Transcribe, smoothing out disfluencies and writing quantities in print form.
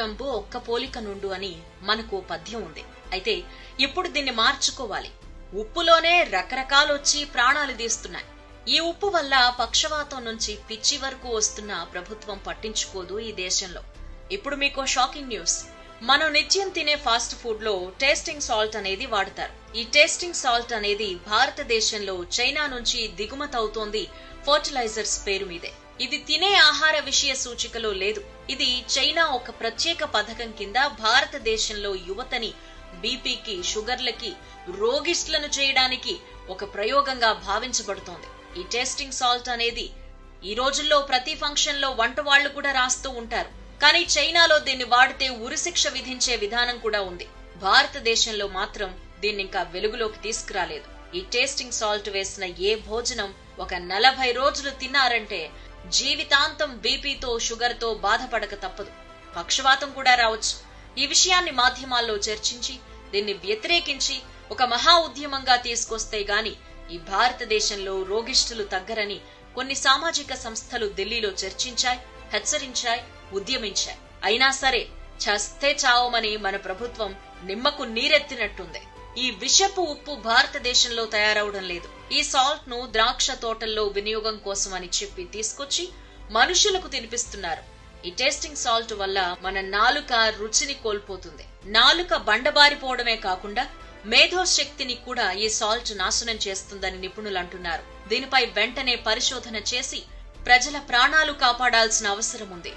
వెంబు ఒక్క పోలిక నుండు అని మనకు పద్యం ఉంది. అయితే ఇప్పుడు దీన్ని మార్చుకోవాలి. ఉప్పులోనే రకరకాలొచ్చి ప్రాణాలు తీస్తున్నాయి. ఈ ఉప్పు వల్ల పక్షవాతం నుంచి పిచ్చి వరకు వస్తున్న ప్రభుత్వం పట్టించుకోదు ఈ దేశంలో. ఇప్పుడు మీకో షాకింగ్ న్యూస్. మనం నిత్యం తినే ఫాస్ట్ ఫుడ్ లో టేస్టింగ్ సాల్ట్ అనేది వాడతారు. ఈ టేస్టింగ్ సాల్ట్ అనేది భారతదేశంలో చైనా నుంచి దిగుమతి అవుతోంది ఫర్టిలైజర్స్ పేరు మీదే. ఇది తినే ఆహార విషయ సూచికలో లేదు. ఇది చైనా ఒక ప్రత్యేక పథకం కింద భారతదేశంలో యువతని బీపీకి, షుగర్లకి, రోగిష్ట్లను చేయడానికి ఒక ప్రయోగంగా భావించబడుతోంది. ఈ టేస్టింగ్ సాల్ట్ అనేది ఈ రోజుల్లో ప్రతి ఫంక్షన్ లో వంట వాళ్లు కూడా రాస్తూ ఉంటారు. కానీ చైనాలో దీన్ని వాడితే ఉరిశిక్ష విధించే విధానం కూడా ఉంది. భారతదేశంలో మాత్రం దీన్ని ఇంకా వెలుగులోకి తీసుకురాలేదు. ఈ టేస్టింగ్ సాల్ట్ వేసిన ఏ భోజనం ఒక 40 రోజులు తిన్నారంటే జీవితాంతం బీపీతో, షుగర్ తో బాధపడక తప్పదు. పక్షవాతం కూడా రావచ్చు. ఈ విషయాన్ని మాధ్యమాల్లో చర్చించి దీన్ని వ్యతిరేకించి ఒక మహా ఉద్యమంగా తీసుకొస్తే గాని ఈ భారతదేశంలో రోగిష్ఠులు తగ్గరని కొన్ని సామాజిక సంస్థలు ఢిల్లీలో చర్చించాయి, హెచ్చరించాయి, ఉద్యమించాయి. అయినా సరే చస్తే చావమని మన ప్రభుత్వం నిమ్మకు నీరెత్తినట్టుంది. ఈ విషపు ఉప్పు భారతదేశంలో తయారవడం లేదు. ఈ సాల్ట్ ను ద్రాక్ష తోటల్లో వినియోగం కోసమని చెప్పి తీసుకొచ్చి మనుషులకు తినిపిస్తున్నారు. ఈ టేస్టింగ్ సాల్ట్ వల్ల మన నాలుక రుచిని కోల్పోతుంది. నాలుక బండబారిపోవడమే కాకుండా మేధోశక్తిని కూడా ఈ సాల్ట్ నాశనం చేస్తుందని నిపుణులు అంటున్నారు. దీనిపై వెంటనే పరిశోధన చేసి ప్రజల ప్రాణాలు కాపాడాల్సిన అవసరం ఉంది.